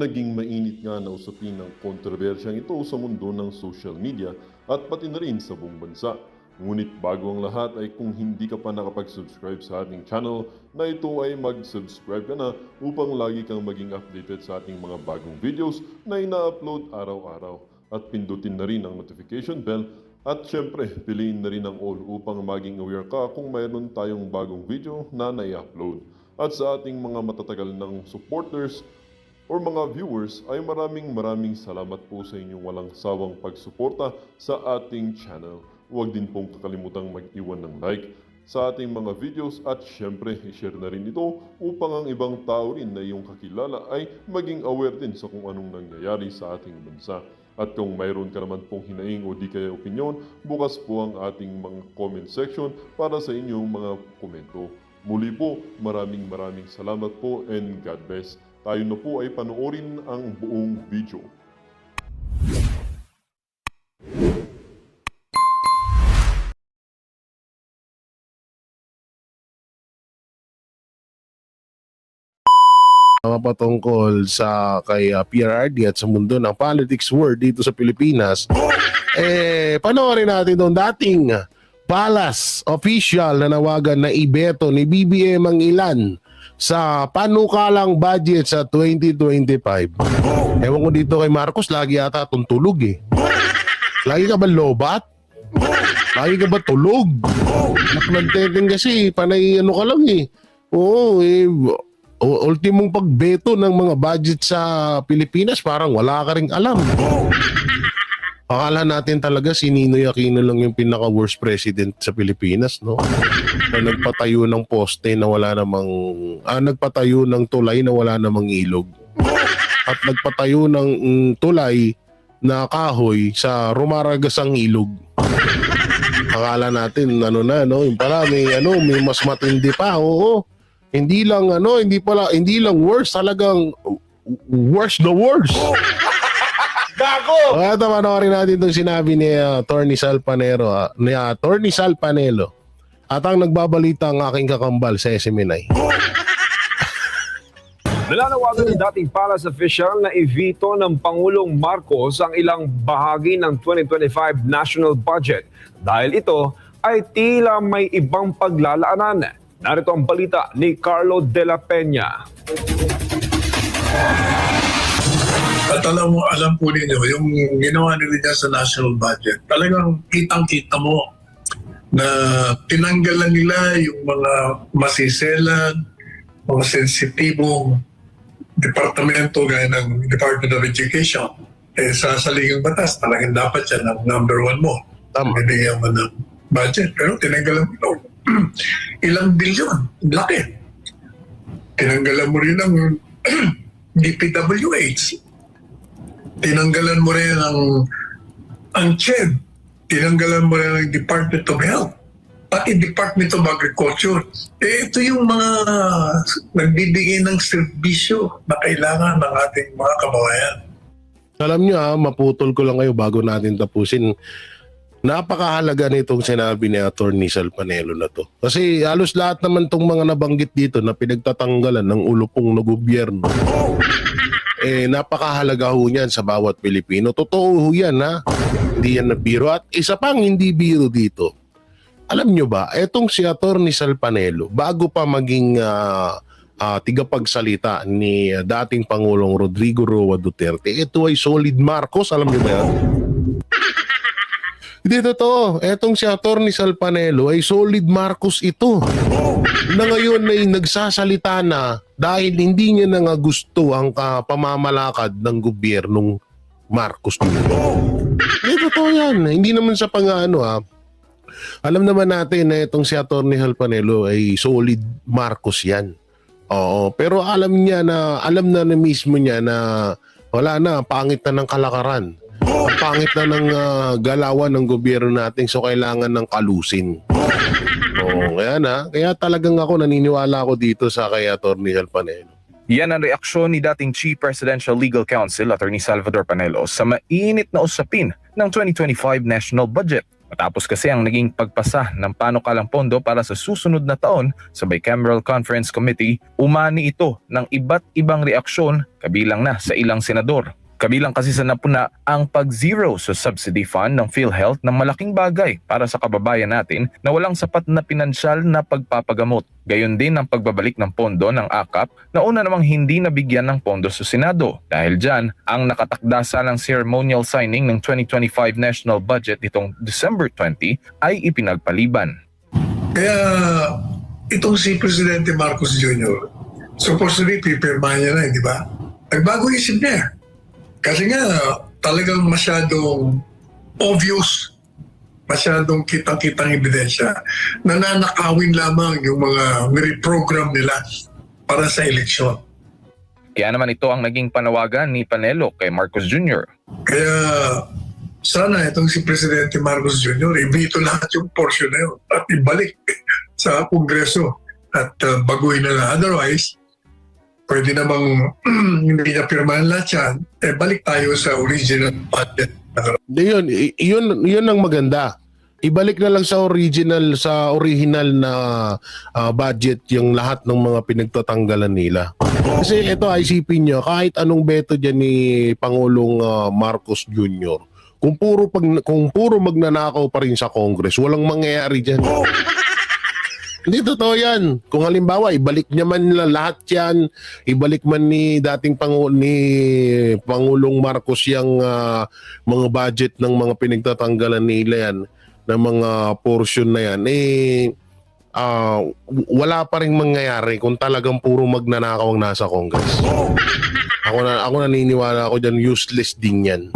naging mainit nga na usapin ng kontrobersyang ito sa mundo ng social media at pati na rin sa buong bansa. Ngunit bago ang lahat ay kung hindi ka pa nakapag-subscribe sa ating channel na ito ay mag-subscribe ka na upang lagi kang maging updated sa ating mga bagong videos na ina-upload araw-araw. At pindutin na rin ang notification bell at syempre piliin na rin ang all upang maging aware ka kung mayroon tayong bagong video na nai-upload. At sa ating mga matatagal ng supporters or mga viewers ay maraming salamat po sa inyong walang sawang pagsuporta sa ating channel. Huwag din pong kakalimutang mag-iwan ng like sa ating mga videos at syempre i-share na rin ito upang ang ibang tao rin na iyong kakilala ay maging aware din sa kung anong nangyayari sa ating bansa. At kung mayroon ka naman pong hinaing o di kaya opinyon, bukas po ang ating mga comment section para sa inyong mga komento. Muli po, maraming salamat po and God bless. Tayo na po ay panoorin ang buong video. Patungkol sa kay PRRD at sa mundo ng politics world dito sa Pilipinas, panoorin natin itong dating Palas official na nawagan na ibeto ni BBM ang ilan sa panukalang budget sa 2025. Ewan ko dito kay Marcos, lagi yata itong tulog eh. Lagi ka ba lobat? Lagi ka ba tulog? Naklantetin kasi, panay ano ka lang eh. Oo ultimong pagbeto ng mga budget sa Pilipinas, parang wala ka ring alam. Akala natin talaga si Ninoy Aquino lang yung pinaka-worst president sa Pilipinas, no? Na nagpatayo ng poste na wala namang... nagpatayo ng tulay na wala namang ilog. At nagpatayo ng tulay na kahoy sa rumaragasang ilog. Akala natin, yung pala may mas matindi pa, oo. Hindi lang worse, talagang worse the worst. Gago! Ito, panoorin natin itong sinabi ni Atty. Sal Panelo, at ang nagbabalita ang aking kakambal sa SMNI. Nalalawagan ng dating Palace official na i-veto ng Pangulong Marcos ang ilang bahagi ng 2025 national budget dahil ito ay tila may ibang paglalaanan. Narito ang balita ni Carlo de la Peña. At alam po ninyo, yung ginawa nila dyan sa national budget, talagang kitang-kita mo na tinanggalan nila yung mga masiselan, mga sensitibong departamento gaya ng Department of Education. Sa saligang batas, talagang dapat yan ang number one mo. Bibigyan mo ng budget. Pero tinanggalan mo ilang bilyon, laki. Tinanggalan mo rin ng DPWH. Tinanggalan mo rin ang CHED. Tinanggalan mo rin ang Department of Health. Pati Department of Agriculture. Ito yung mga nagbibigay ng serbisyo na kailangan ng ating mga kababayan. Alam nyo maputol ko lang kayo bago natin tapusin. Napakahalaga nitong sinabi ni Atty. Sal Panelo na to. Kasi halos lahat naman tong mga nabanggit dito na pinagtatanggalan ng ulupong na gobyerno, napakahalaga ho niyan sa bawat Pilipino. Totoo ho yan Hindi yan na biro. At isa pang hindi biro dito. Alam nyo ba, etong si Atty. Sal Panelo, bago pa maging tigapagsalita ni dating Pangulong Rodrigo Roa Duterte, ito ay solid Marcos. Alam nyo ba yan? Hindi totoo. Etong si Atty. Sal Panelo ay solid Marcos ito. Na ngayon ay nagsasalita na dahil hindi niya na nga gusto ang pamamalakad ng gobyernong Marcos dito. Hindi totoo yan. Hindi naman sa alam naman natin na itong si Atty. Sal Panelo ay solid Marcos yan. Oo. Pero alam na mismo niya na wala na, pangit na ng kalakaran. Ang pangit na ng galawan ng gobyerno natin, so kailangan ng kalusin. Kaya talagang naniniwala ako dito sa kay Atty. Sal Panelo. Yan ang reaksyon ni dating Chief Presidential Legal Counsel Atty. Salvador Panelo sa mainit na usapin ng 2025 national budget. Matapos kasi ang naging pagpasa ng panukalang pondo para sa susunod na taon sa Bicameral Conference Committee, umani ito ng iba't ibang reaksyon kabilang na sa ilang senador. Kabilang kasi sa napuna ang pag-zero sa subsidy fund ng PhilHealth ng malaking bagay para sa kababayan natin na walang sapat na pinansyal na pagpapagamot. Gayon din ang pagbabalik ng pondo ng AKAP na una namang hindi nabigyan ng pondo sa Senado. Dahil dyan, ang nakatakda ng ceremonial signing ng 2025 national budget nitong December 20 ay ipinagpaliban. Kaya itong si Presidente Marcos Jr., supposedly pipirmahan niya na, di ba? Nagbago isip niya. Kasi nga, talagang masyadong obvious, masyadong kitang-kitang ebidensya na nanakawin lamang yung mga nireprogram nila para sa eleksyon. Kaya naman ito ang naging panawagan ni Panelo kay Marcos Jr. Kaya sana itong si Presidente Marcos Jr. ibito lahat yung portion na yun at ibalik sa Kongreso at baguhin na lang. Otherwise, pwede namang hindi niya pirmahan lahat yan, balik tayo sa original budget. Yun ang maganda. Ibalik na lang sa original na budget yung lahat ng mga pinagtatanggalan nila. Kasi ito, isipin nyo, kahit anong beto dyan ni Pangulong Marcos Jr., kung puro magnanakaw pa rin sa Congress, walang mangyayari dyan. Hindi totoo yan. Kung halimbawa, ibalik niya man nila lahat yan, ibalik man ni Pangulong Marcos yung mga budget ng mga pinagtatanggalan nila yan, ng mga portion na yan, wala pa rin mangyayari kung talagang puro magnanakaw ang nasa Congress. Ako naniniwala ako dyan, useless din yan.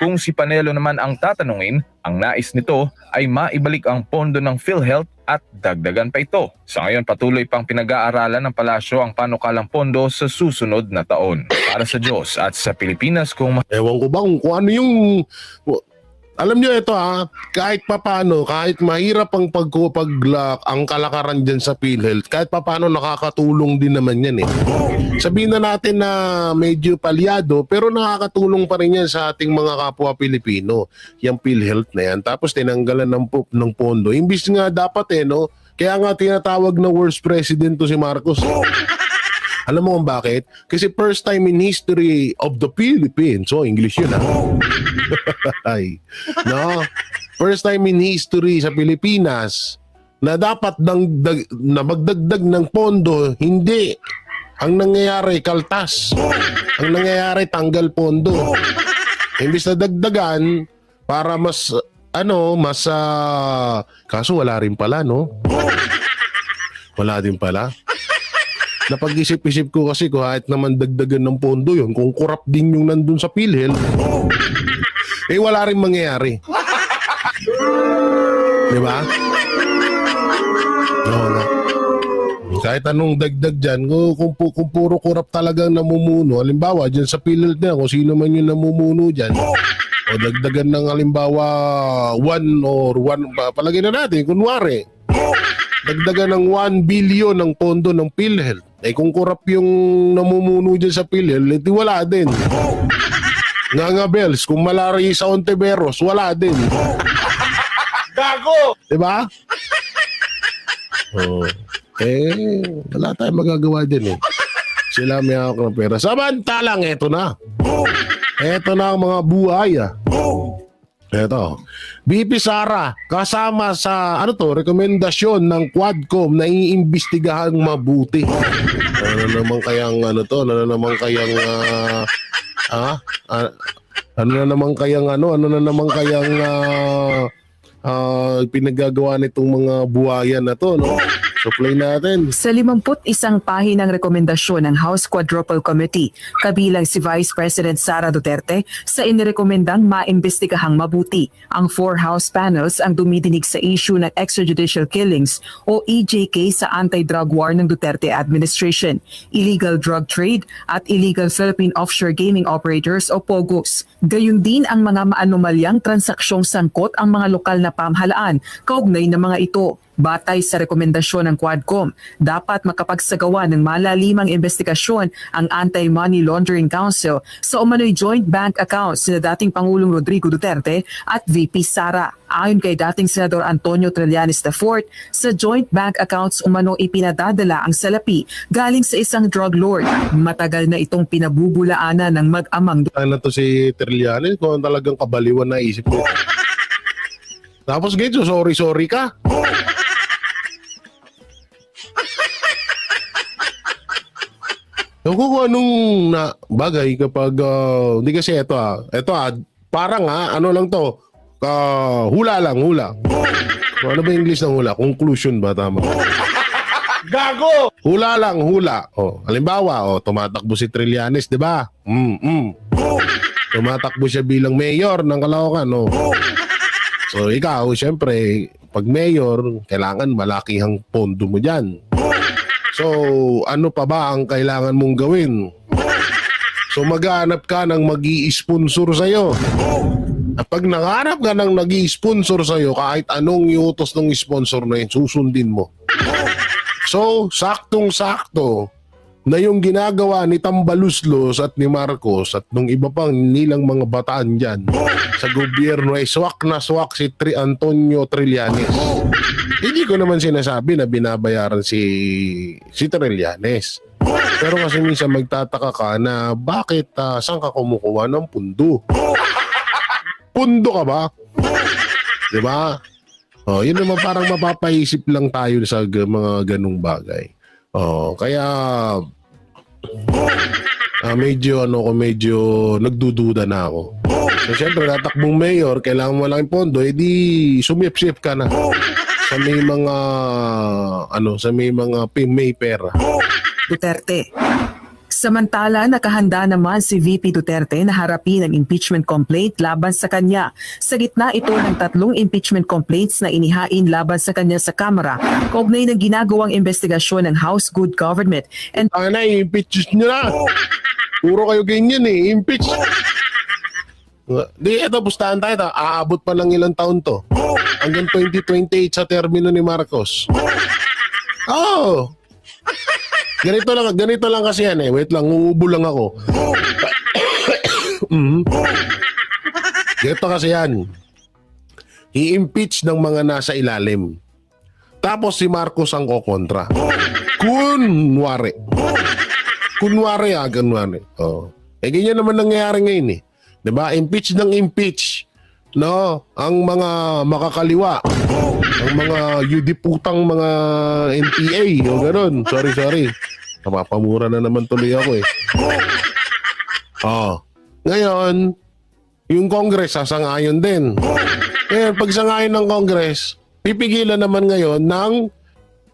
Kung si Panelo naman ang tatanungin, ang nais nito ay maibalik ang pondo ng PhilHealth at dagdagan pa ito. Sa ngayon, patuloy pang pinag-aaralan ng palasyo ang panukalang pondo sa susunod na taon. Para sa Diyos at sa Pilipinas, ewan ko ba kung ano yung... Alam nyo ito kahit papano, kahit mahirap ang ang kalakaran dyan sa PhilHealth, kahit papano nakakatulong din naman yan eh. Sabihin na natin na medyo palyado, pero nakakatulong pa rin yan sa ating mga kapwa Pilipino, yung PhilHealth na yan. Tapos tinanggalan ng pondo. Imbis nga dapat no? Kaya nga tinatawag na worst president to si Marcos. Alam mo kung bakit? Kasi first time in history of the Philippines. So, English yun no? First time in history sa Pilipinas na dapat na magdagdag ng pondo, hindi. Ang nangyayari, kaltas. Ang nangyayari, tanggal pondo. Imbis na dagdagan para kaso wala rin pala, no? Wala din pala. Napag-isip-isip ko kasi kahit naman dagdagan ng pondo yun, kung kurap din yung nandun sa PhilHealth, wala rin mangyayari. Di ba? Oo nga. Kahit anong dagdag dyan, kung puro kurap talagang namumuno, halimbawa dyan sa PhilHealth na, kung sino man yung namumuno dyan, o dagdagan ng halimbawa 1 palagay na natin, kunwari, dagdagan ng 1 billion ng pondo ng PhilHealth. Kung kurap yung namumuno dyan sa PhilHealth, wala din. Nga Bells, kung malari sa Ontiveros, wala din. Gago! Diba? Wala tayong magagawa din Sila may hawak ng pera. Samantalang, eto na. Eto na ang mga buhay Eto. BP Sara, kasama sa rekomendasyon ng Quadcom na iimbestigahang mabuti. Ano naman kayang pinagagawa nitong mga buhayan na to, no? So play natin. Sa 51 pahinang rekomendasyon ng House Quadruple Committee, kabilang si Vice President Sara Duterte sa inirekomendang maimbestigahang mabuti ang 4 House panels ang dumidinig sa issue ng extrajudicial killings o EJK sa anti-drug war ng Duterte administration, illegal drug trade at illegal Philippine offshore gaming operators o POGOs. Gayun din ang mga maanomalyang transaksyong sangkot ang mga lokal na pamahalaan kaugnay ng mga ito. Batay sa rekomendasyon ng Quadcom, dapat makapagsagawa ng malalimang investigasyon ang Anti-Money Laundering Council sa umano'y joint bank accounts ni dating Pangulong Rodrigo Duterte at VP Sara. Ayon kay dating Senador Antonio Trillanes IV, sa joint bank accounts umano ipinadadala ang salapi galing sa isang drug lord. Matagal na itong pinabubulaanan ng mag-amang Ano to si Trillanes kung talagang kabaliwan na isip ko. Tapos ganito, sorry ka. Ewan ko kung anong bagay kapag, hindi kasi ito parang ano lang to, hula lang. Ano ba English ng hula? Conclusion ba tama? Gago! Hula lang. Halimbawa, tumatakbo si Trillanes, di ba? Tumatakbo siya bilang mayor ng Caloocan, no? So ikaw, syempre, pag mayor, kailangan malakihang pondo mo dyan. So, ano pa ba ang kailangan mong gawin? So, maghanap ka ng mag-i-sponsor sa'yo. At pag nangarap ka ng nag-i-sponsor sa'yo, kahit anong iutos ng sponsor na yun, susundin mo. So, saktong-sakto na yung ginagawa ni Tambaluslos at ni Marcos at nung iba pang nilang mga bataan dyan sa gobyerno ay swak na swak si Antonio Trillanes. Hindi ko naman sinasabi na binabayaran si Trillanes. Pero kasi minsan magtataka ka na bakit saan ka kumukuha ng pundo? Pundo ka ba? Diba? Yun naman parang mapapaisip lang tayo sa mga ganung bagay. Kaya medyo nagdududa na ako. So syempre tatakbong mayor, kailangan mo lang pondo, edi sumipsip ka na sa may mga may pera. Duterte. Samantala, nakahanda naman si VP Duterte na harapin ang impeachment complaint laban sa kanya. Sa gitna ito ng 3 impeachment complaints na inihain laban sa kanya sa Kamara, kaugnay ng ginagawang investigasyon ng House Good Government and I-impeach nyo na. Puro kayo ganyan impeach. Di, ito, pustahan tayo. Aabot pa lang ilang taon to. Hanggang 2028 sa termino ni Marcos. Ganito lang kasi yan Wait lang, uubo lang ako. Ganito kasi yan. I-impeach ng mga nasa ilalim. Tapos si Marcos ang kokontra. Kunwari. Ganyan naman nangyayari ngayon Diba? Impeach ng impeach. No? Ang mga makakaliwa. Ang mga yudiputang mga NPA. O ganun. Sorry. Napapamura na naman tuloy ako Ngayon, yung Congress sasangayon din. Ngayon, pag sangayon ng Congress, pipigilan naman ngayon ng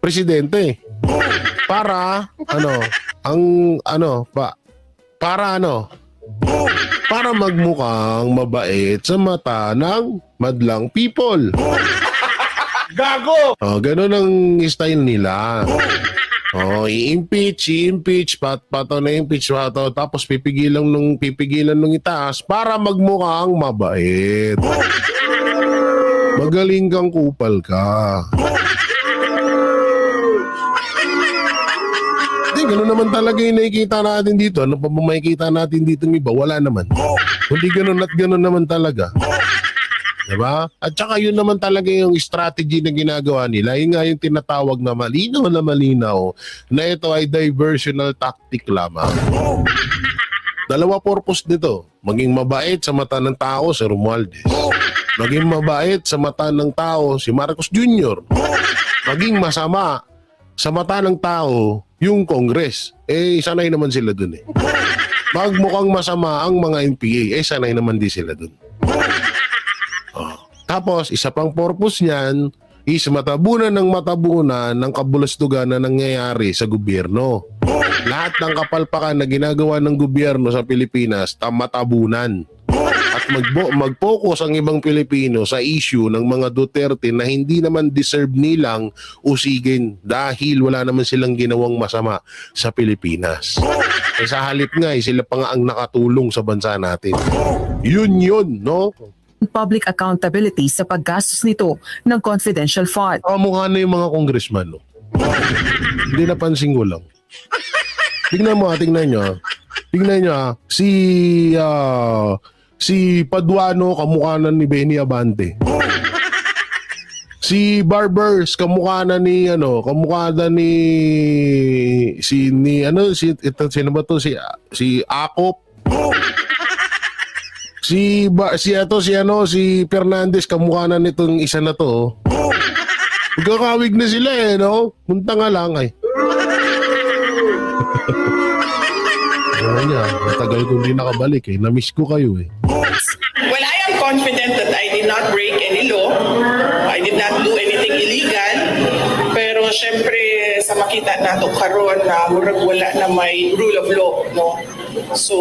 presidente. Para para magmukhang mabait sa mata ng madlang people. Gago! Ganun ang style nila. I-impeach, pato na impeach, tapos pipigilan nung itaas para magmukhang mabait. Magaling kang kupal ka. Ganun naman talaga yung nakikita natin dito. Ano pa ba makikita natin dito ng iba? Wala naman. Kundi ganun at ganun naman talaga. Diba? At saka yun naman talaga yung strategy na ginagawa nila. Yun nga yung tinatawag na malinaw na ito ay diversional tactic lamang. 2 purpose nito. Maging mabait sa mata ng tao si Romualdez. Maging mabait sa mata ng tao si Marcos Jr. Maging masama sa mata ng tao yung Congress. Sanay naman sila dun Magmukhang masama ang mga NPA. Sanay naman din sila dun. Tapos, isa pang purpose niyan is matabunan ng kabulastugan na nangyayari sa gobyerno. Lahat ng kapalpakan na ginagawa ng gobyerno sa Pilipinas, matabunan. At mag-focus ang ibang Pilipino sa issue ng mga Duterte na hindi naman deserve nilang usigin dahil wala naman silang ginawang masama sa Pilipinas. Sa halip nga, sila pa nga ang nakatulong sa bansa natin. Yun, no? public accountability sa paggastos nito ng confidential fund. Mukha na yung mga congressman. No? Hindi napansin ko lang. Tingnan mo, tingnan nyo. Tingnan nyo, si Paduano kamukha na ni Benny Abante. Si Barbers kamukha na ni sino ba to, si Akop. Si Fernandez kamukha na nitong isa na to. Magkakawig na sila no? Punta nga lang matagal kong di nakabalik na-miss ko kayo Well, I am confident that I did not break any law. I did not do anything illegal. Pero syempre, sa makita nato karon na murag wala na may rule of law, no? So,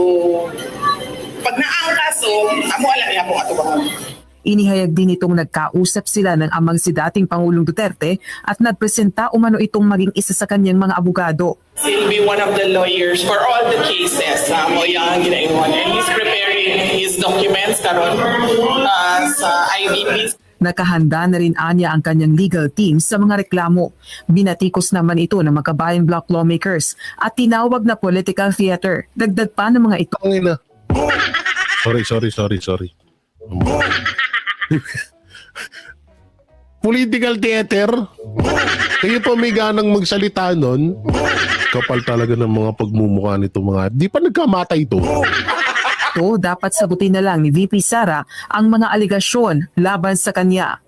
pag naang kaso, amo alam niya kung ato ba. Inihayag din itong nagkausap sila ng amang si dating Pangulong Duterte at nagpresenta umano itong maging isa sa kanyang mga abogado. He'll be one of the lawyers for all the cases. Mo yang ginaingon. And he's preparing his documents karon sa IVP. Nakahanda na rin anya ang kanyang legal team sa mga reklamo. Binatikos naman ito ng Makabayan Bloc lawmakers at tinawag na political theater. Dagdag pa ng mga ito. Sorry. Political theater? Kayo pa may ganang magsalita nun? Kapal talaga ng mga pagmumukha nito mga... Di pa nagkamatay ito. Ito dapat sagutin na lang ni VP Sara ang mga aligasyon laban sa kanya.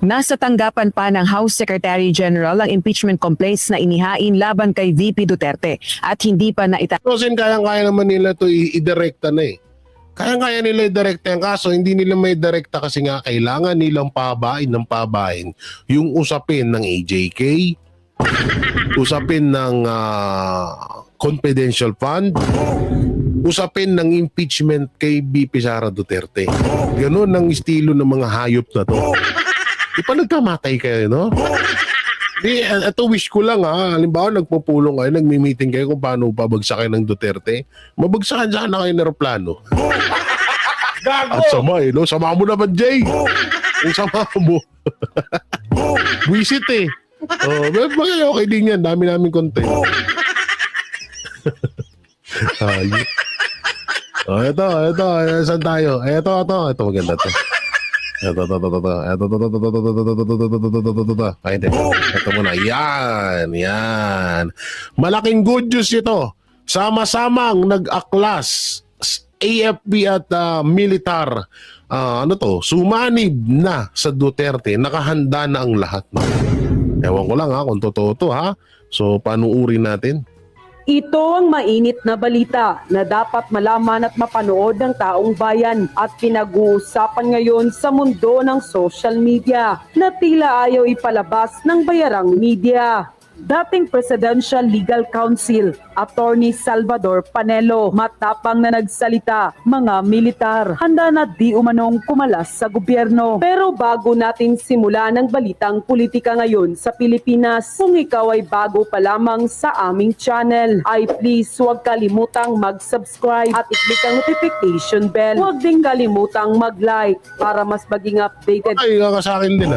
Nasa tanggapan pa ng House Secretary General ang impeachment complaints na inihain laban kay VP Duterte at hindi pa Kasi kaya naman nila ito i-direkta na Kaya nila i-direkta yung kaso, hindi nila may direkta kasi nga kailangan nilang pabain yung usapin ng AJK, usapin ng confidential fund, usapin ng impeachment kay BP Sara Duterte. Ganun ang estilo ng mga hayop na to. Di pa nagkamatay kayo, no? Ito wish ko lang halimbawa nagpupulong kayo, nagmi-meeting kayo kung paano pabagsakin ng Duterte. Mabagsakan sana kayo ng aeroplano. At sama no? Sama mo naman, Jay. Yung sama mo. Visit bagay okay din yan. Dami namin content. Ito. Saan tayo? Ito. Maganda to. Ito muna. Yan. Malaking good news ito. Sama-samang nag-aklas AFP at militar. Sumanib na sa Duterte. Nakahanda na ang lahat. Ewan ko lang kung totoo to So panuurin natin. Ito ang mainit na balita na dapat malaman at mapanood ng taong bayan at pinag-uusapan ngayon sa mundo ng social media na tila ayaw ipalabas ng bayarang media. Dating Presidential Legal Counsel, Attorney Salvador Panelo, matapang na nagsalita, mga militar, handa na di umanong kumalas sa gobyerno. Pero bago natin simulan ang balitang politika ngayon sa Pilipinas, kung ikaw ay bago pa lamang sa aming channel, ay please huwag kalimutang mag-subscribe at i-click ang notification bell. Huwag din kalimutang mag-like para mas maging updated. Ay, sa akin din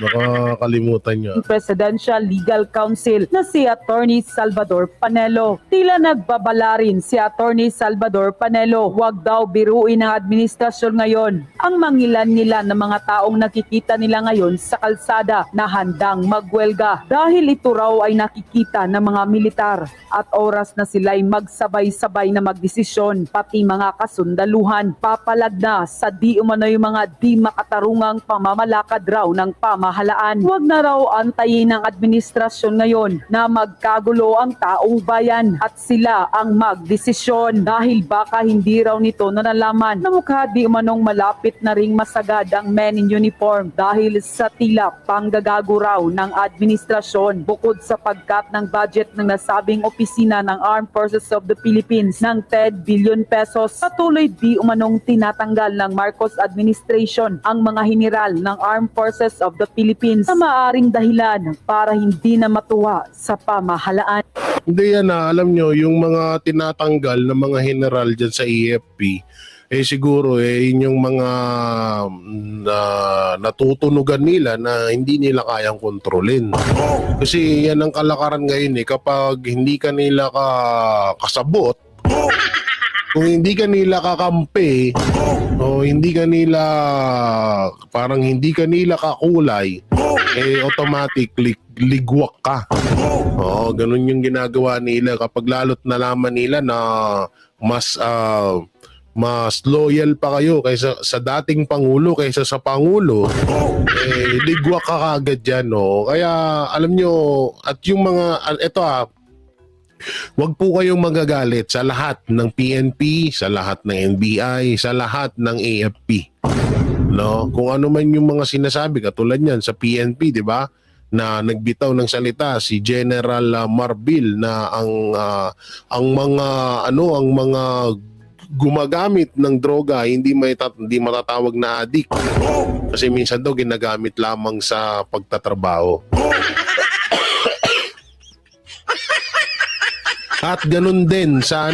baka kalimutan nyo. Presidential Legal Counsel na si Attorney Salvador Panelo. Tila nagbabala rin si Attorney Salvador Panelo, huwag daw biruin ng administrasyon ngayon ang mangilan-ngilan ng mga taong nakikita nila ngayon sa kalsada na handang magwelga dahil ito raw ay nakikita ng mga militar at oras na sila'y magsabay-sabay na magdesisyon pati mga kasundaluhan papalag na sa di umano yung mga di makatarungang pamamalakad raw ng pamahalaan. Huwag na raw antayin ng administrasyon ngayon na magkagulo ang taong bayan at sila ang magdesisyon dahil baka hindi raw nito nalalaman na mukha di umanong malapit na ring masagad ang men in uniform dahil sa tila panggagago raw ng administrasyon bukod sa pagkat ng budget ng nasabing opisina ng Armed Forces of the Philippines ng 10 billion pesos. Patuloy di umanong tinatanggal ng Marcos administration ang mga general ng Armed Forces of the Philippines na maaring dahilan para hindi na matuwa sa pamahalaan. Hindi yan alam nyo, yung mga tinatanggal na mga general dyan sa AFP, siguro yun yung mga natutunugan nila na hindi nila kayang kontrolin. Kasi yan ang kalakaran ngayon kapag hindi ka nila kasabot, kung hindi ka nila kakampi, o hindi ka nila, parang hindi ka nila kakulay, automatically ligwak ka. Ganun yung ginagawa nila kapag lalo't nalaman nila na mas loyal pa kayo kaysa sa dating Pangulo kaysa sa Pangulo, ligwak ka kagad dyan, no? Kaya alam nyo, at yung mga, wag po kayong magagalit sa lahat ng PNP, sa lahat ng NBI, sa lahat ng AFP. No? Kung ano man yung mga sinasabi, katulad niyan sa PNP, di ba? Na nagbitaw ng salita si General Marbil na ang mga gumagamit ng droga hindi matatawag na addict kasi minsan daw ginagamit lamang sa pagtatrabaho. At ganun din sa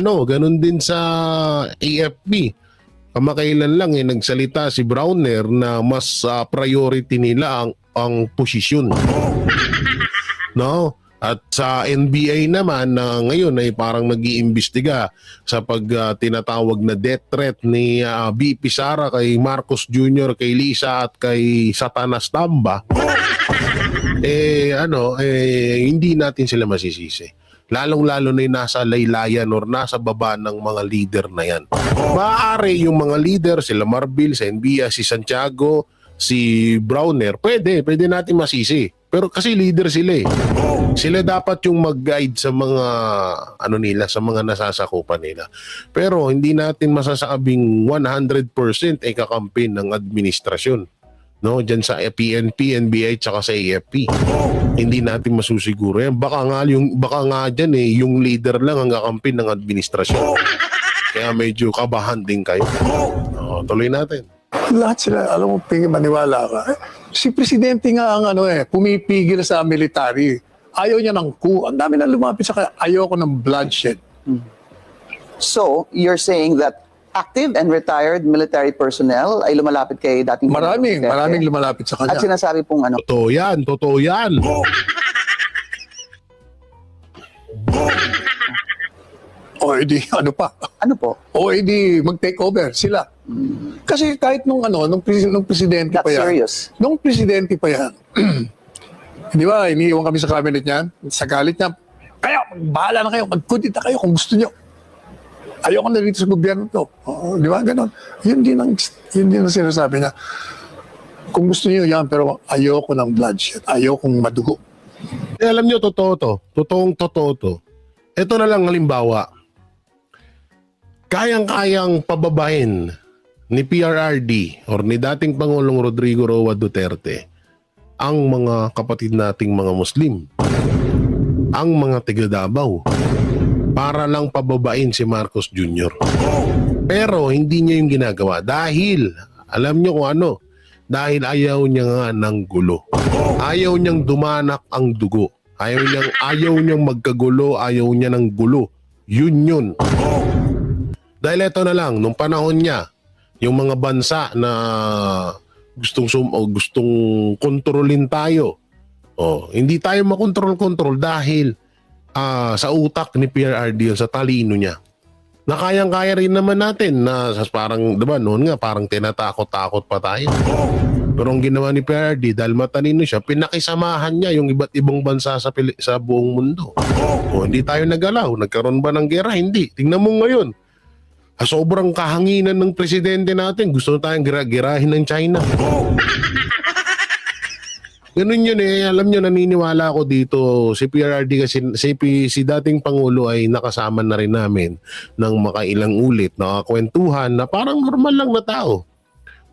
AFP. Kamakailan lang nagsalita si Browner na mas priority nila ang posisyon. No? At sa NBA naman na ngayon ay parang nag-iimbestiga sa tinatawag na death threat ni VP Sara kay Marcos Jr., kay Lisa at kay Satanas Tamba. Hindi natin sila masisisi. Lalong-lalo na yung nasa laylayan or nasa baba ng mga leader na yan. Maaari yung mga leader, sila Marbil, sa NBA, si Santiago, si Browner, pwede natin masisi. Pero kasi leader sila Sila dapat yung mag-guide sa mga sa mga nasasakupan nila. Pero hindi natin masasabing 100% ay kakampi ng administrasyon. No, diyan sa PNP, NBI tsaka sa AFP. Hindi natin masusiguro yan. Baka nga diyan yung leader lang ang kakampi ng administrasyon. Kaya medyo kabahan din kayo. Tuloy natin. Lahat sila, alam mo, maniwala ka. Si Presidente nga ang pumipigil sa military. Ayaw niya ng coup. Ang dami na lumapit sa kanya. Ayaw ko ng bloodshed. So, you're saying that active and retired military personnel ay lumalapit kay dating Maraming lumalapit sa kanya. At sinasabi pong Totoo yan. O edi, ano pa? Ano po? O edi, mag-take over sila. Kasi kahit nung presidente That's pa yan. serious. Nung presidente pa yan, di ba, iniiwan kami sa cabinet niyan, sa galit niya, kayo, bahala na kayo, mag-kudita kayo kung gusto niyo. Ayoko na dito sa gobyerno to. Di ba? Ganon. Yun din ang sinasabi niya. Kung gusto niyo yan, pero ayoko ng bloodshed. Ayokong madugo. Alam niyo, totoo to. Totoong-totoo to. Ito na lang halimbawa. Kayang-kayang pababain ni PRRD or ni dating Pangulong Rodrigo Roa Duterte ang mga kapatid nating mga Muslim. Ang mga taga-Davao. Para lang pababain si Marcos Jr. Pero hindi niya yung ginagawa dahil, alam niyo kung ano, dahil ayaw niya nga ng gulo. Ayaw niyang dumanak ang dugo. Ayaw niyang magkagulo, ayaw niya ng gulo. Yun. Dahil ito na lang, nung panahon niya, yung mga bansa na gustong kontrolin tayo, hindi tayo makontrol dahil sa utak ni PRRD, sa talino niya. Na kayang-kaya rin naman natin na parang, diba, noon nga parang tinatakot-takot pa tayo. Pero ang ginawa ni PRRD, dahil matalino siya, pinakisamahan niya yung iba't ibang bansa sa buong mundo. Hindi tayo nagalaw. Nagkaroon ba ng gera? Hindi. Tingnan mo ngayon. Sobrang kahanginan ng presidente natin. Gusto tayong gerahin ng China. Ganun yun Alam nyo, naniniwala ako dito. Si PRRD kasi, si dating Pangulo ay nakasama na rin namin ng makailang ulit. Nakakwentuhan na parang normal lang na tao.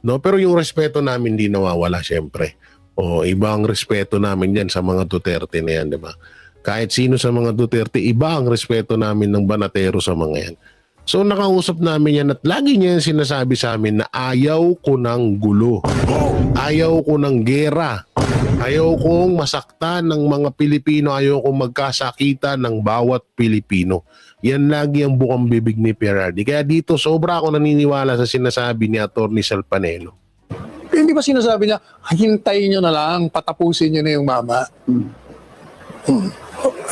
No? Pero yung respeto namin di nawawala syempre. Ibang respeto namin yan sa mga Duterte na yan, di ba? Kahit sino sa mga Duterte, iba ang respeto namin ng Banatero sa mga yan. So nakausap namin yan at lagi niya yung sinasabi sa amin na ayaw ko ng gulo. Ayaw ko ng gera. Ayaw kong masaktan ng mga Pilipino. Ayaw kong magkasakita ng bawat Pilipino. Yan lagi ang bukang bibig ni PRRD. Kaya dito, sobra ako naniniwala sa sinasabi ni Atty. Sal Panelo. Hindi ba sinasabi niya, hintayin nyo na lang, patapusin nyo na yung mama.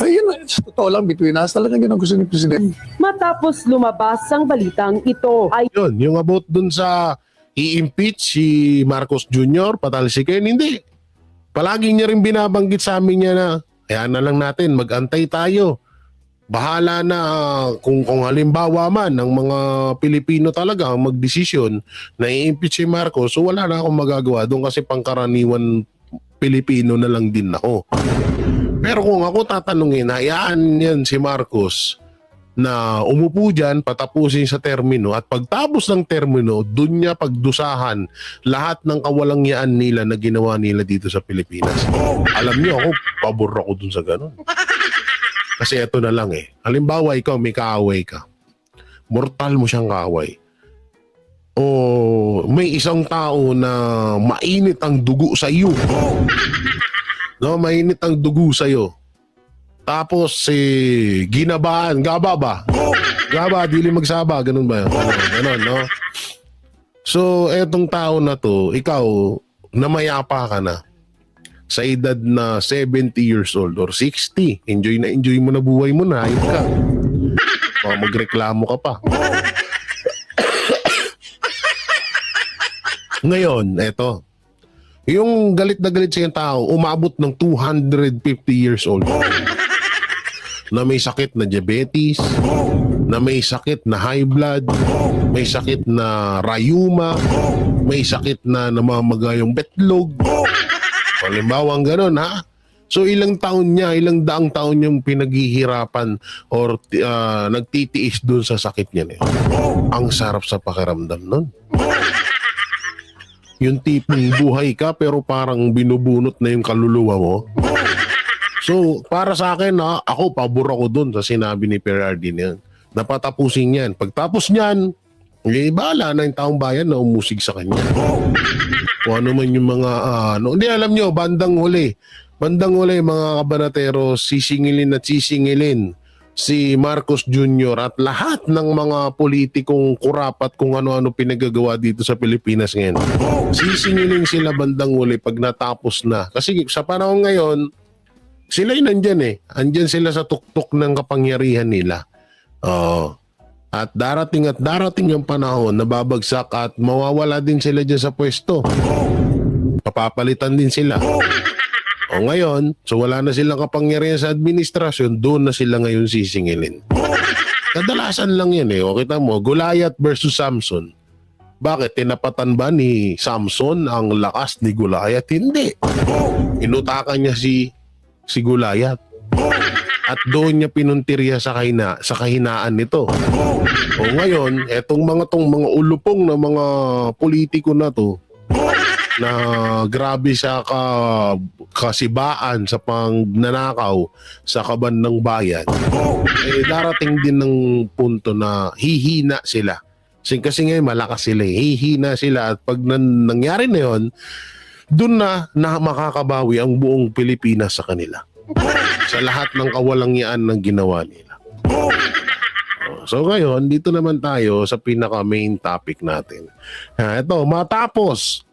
Ayun, sa totoo lang, between us, talaga yun ang gusto ni Presidente. Matapos lumabas ang balitang ito ay Yun, yung about dun sa i-impeach si Marcos Jr., patalsikin, hindi. Palagi niya rin binabanggit sa amin niya na, kaya na lang natin, mag-antay tayo. Bahala na kung halimbawa man ng mga Pilipino talaga ang magdesisyon na i-impeach si Marcos, so wala na akong magagawa doon kasi pangkaraniwan Pilipino na lang din ako. Pero kung ako tatanungin, hayaan yan si Marcos na umupo dyan, patapusin sa termino at pagtapos ng termino, doon niya pagdusahan lahat ng kawalangyaan nila na ginawa nila dito sa Pilipinas. Alam niyo ako, pabor ako dun sa ganun. Kasi ito na lang halimbawa ikaw may kaaway ka. Mortal mo siyang kaaway. O may isang tao na mainit ang dugo sa iyo. No, mainit ang dugo sa iyo. Tapos ginabaan, gaba ba? Gaba, dili magsaba, ganun ba? Ganun, no? So, etong tao na to, ikaw, namayapa ka na. Sa edad na 70 years old or 60, enjoy mo na buhay mo na, ayun ka. O, magreklamo ka pa. Ngayon, eto. Yung galit na galit sa yung tao, umabot ng 250 years old. Na may sakit na diabetes, na may sakit na high blood, may sakit na rayuma, may sakit na namamaga yung betlog. Halimbawa ang ganun, ha? So ilang daang taon yung pinaghihirapan or nagtitiis dun sa sakit niya. Ang sarap sa pakiramdam nun. Yung tipong buhay ka pero parang binubunot na yung kaluluwa mo. So para sa akin, ako pabor ako dun sa sinabi ni PRRD niyan. Napatapusin yan. Pagtapos niyan, bahala na yung taong bayan na umusig sa kanya. Kung ano man yung mga hindi, alam nyo, bandang huli mga kabanatero, sisingilin si Marcos Jr. at lahat ng mga politikong kurap at kung ano-ano pinagagawa dito sa Pilipinas ngayon. Sisingilin sila bandang huli pag natapos na. Kasi sa panahon ngayon, sila'y nandyan andyan sila sa tuktok ng kapangyarihan nila. At darating yung panahon na babagsak at mawawala din sila dyan sa pwesto. Papapalitan din sila. O ngayon, so wala na silang kapangyarihan sa administrasyon, doon na sila ngayon sisingilin. Kadalasan lang yan O kita mo, Goliath versus Samson. Bakit? Tinapatan ba ni Samson ang lakas ni Goliath? Hindi. Inutakan niya si Goliath. At doon niya pinuntirya sa kahinaan nito. O ngayon, etong mga ulupong na mga politiko na to, na grabe sa kasibaan sa pangnanakaw sa kaban ng bayan, darating din ng punto na hihina sila. Kasi ngayon malakas sila, hihina sila, at pag nangyari na yun, doon na makakabawi ang buong Pilipinas sa kanila. Sa lahat ng kawalangyaan ng ginawa nila. So ngayon, dito naman tayo sa pinaka-main topic natin. Ito, matapos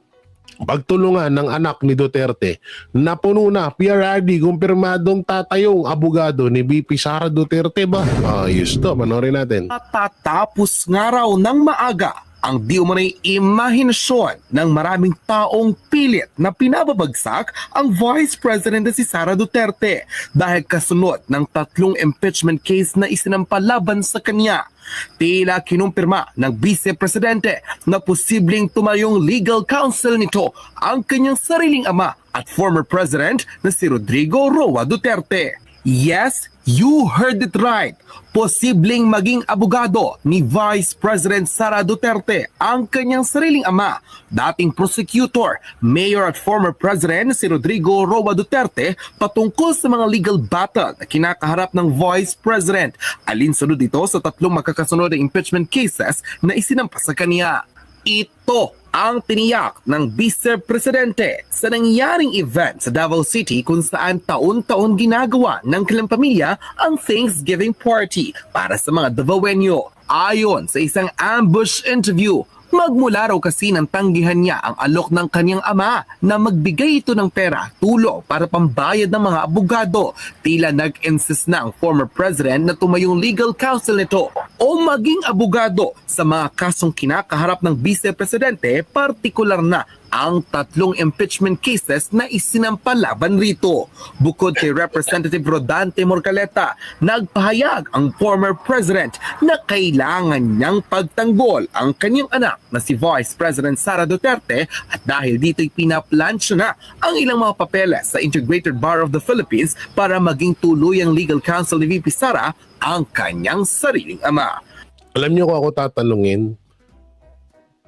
pagtulungan ng anak ni Duterte, napuno na PRRD, kumpirmadong tatayong abogado ni VP Sara Duterte ba? Ayos to, panoorin natin. Tatapos nga raw ng maaga ang di umanay imahinasyon ng maraming taong pilit na pinababagsak ang Vice President na si Sara Duterte dahil kasunod ng 3 impeachment case na isinampalaban sa kanya. Tila kinumpirma ng Vice Presidente na posibleng tumayong legal counsel nito ang kanyang sariling ama at former President na si Rodrigo Roa Duterte. Yes, you heard it right. Posibleng maging abogado ni Vice President Sara Duterte ang kanyang sariling ama, dating prosecutor, mayor at former president si Rodrigo Roa Duterte patungkol sa mga legal battle na kinakaharap ng Vice President. Alinsunod ito sa 3 magkakasunod na impeachment cases na isinampas sa kanya. Ito ang tiniyak ng Vice Presidente sa nangyaring event sa Davao City kung saan taon-taon ginagawa ng kanilang pamilya ang Thanksgiving party para sa mga Davaoenyo. Ayon sa isang ambush interview, magmula raw kasi ng tanggihan niya ang alok ng kanyang ama na magbigay ito ng pera, tulong para pambayad ng mga abogado. Tila nag-insist na ang former president na tumayong legal counsel nito o maging abogado sa mga kasong kinakaharap ng Vice Presidente, partikular na ang 3 impeachment cases na isinampa laban rito. Bukod kay Representative Rodante Morcaleta, nagpahayag ang former president na kailangan niyang pagtanggol ang kanyang anak na si Vice President Sara Duterte at dahil dito'y pinaplansya na ang ilang mga papeles sa Integrated Bar of the Philippines para maging tuluyang legal counsel ni VP Sara ang kanyang sariling ama. Alam niyo kung ako tatanungin,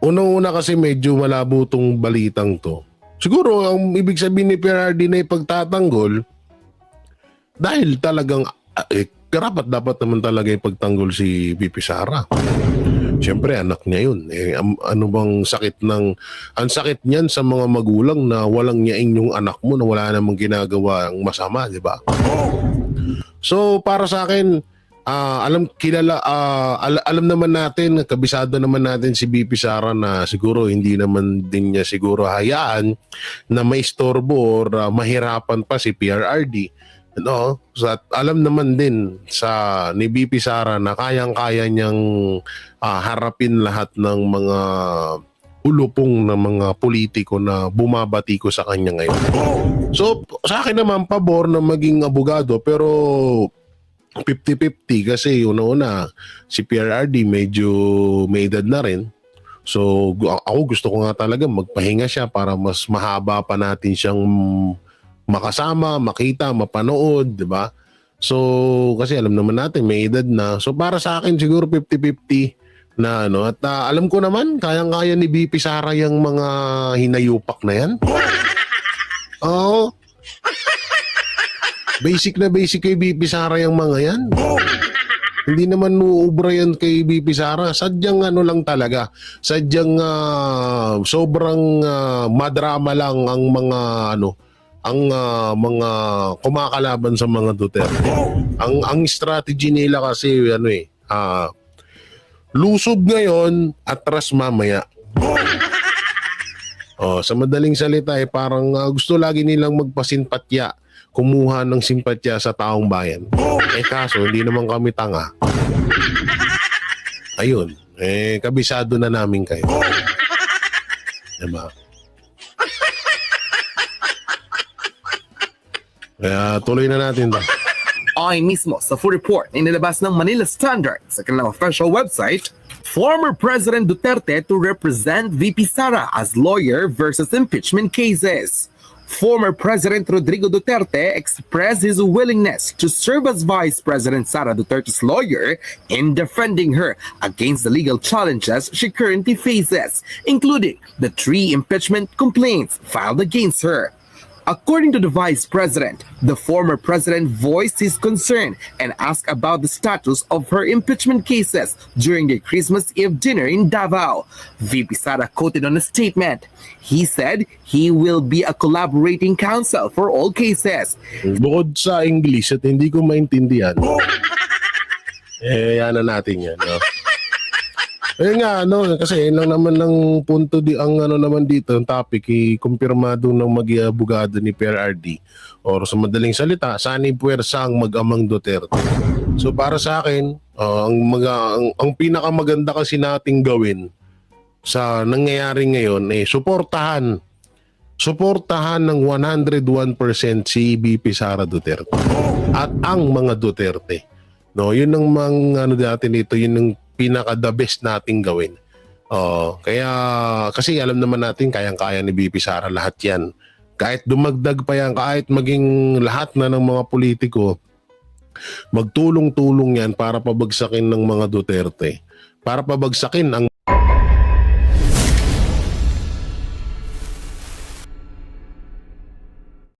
unang-una kasi medyo malabo tong balitang to. Siguro ang ibig sabihin ni PRRD na ipagtatanggol dahil talagang karapat dapat naman talaga ipagtanggol si VP Sara. Siyempre anak niya yun. Ano bang sakit ng... Ang sakit niyan sa mga magulang na walang nyaing yung anak mo na wala namang ginagawa ang masama, di ba? So para sa akin, alam naman natin, kabisado naman natin si VP Sara na siguro hindi naman din niya siguro hayaan na may istorbo or mahirapan pa si PRRD. No? So, alam naman din sa ni VP Sara na kayang-kaya niyang harapin lahat ng mga ulupong na mga politiko na bumabati ko sa kanya ngayon. So sa akin naman pabor na maging abogado, pero 50-50 kasi una-una si PRRD medyo may edad na rin. So ako gusto ko nga talaga magpahinga siya para mas mahaba pa natin siyang makasama, makita, mapanood, di ba? So kasi alam naman natin may edad na. So para sa akin siguro 50-50 na ano. At alam ko naman kayang-kaya ni VP Sara yung mga hinayupak na yan. Oo. Basic na basic kay VP Sara yung mga yan. Hindi naman uubra yan kay VP Sara. Sadyang ano lang talaga. Sadyang sobrang madrama lang ang mga ano, ang mga kumakalaban sa mga Duterte. Ang strategy nila kasi ano lusob ngayon, atras mamaya. Sa madaling salita parang gusto lagi nilang magpasimpatya, kumuha ng simpatya sa taong bayan. Kaso hindi naman kami tanga. Ayun, kabisado na namin kayo. Diba? Kaya tuloy na natin ba? Ay mismo sa full report na inilabas ng Manila Standard sa kanilang official website, former President Duterte to represent VP Sara as lawyer versus impeachment cases. Former President Rodrigo Duterte expressed his willingness to serve as Vice President Sara Duterte's lawyer in defending her against the legal challenges she currently faces, including the 3 impeachment complaints filed against her. According to the Vice President, the former President voiced his concern and asked about the status of her impeachment cases during the Christmas Eve dinner in Davao. VP Sara quoted on a statement. He said he will be a collaborating counsel for all cases. Bukod sa English at hindi ko maintindihan, yan na natin yan. No? Nga, kasi yun lang naman ng punto ang ano naman dito, ang topic, kumpirmado ng mag-abogado ni PRRD. Or sa madaling salita, sanib puwersang mag-amang Duterte. So para sa akin, ang pinakamaganda kasi nating gawin sa nangyayari ngayon suportahan ng 101% si VP Sara Duterte at ang mga Duterte. No, yun ang mga ano natin dito, yun ang pinaka-the best nating gawin. Kaya kasi alam naman natin kayang-kaya ni VP Sara lahat yan. Kahit dumagdag pa yan, kahit maging lahat na ng mga politiko, magtulong-tulong yan para pabagsakin ng mga Duterte. Para pabagsakin ang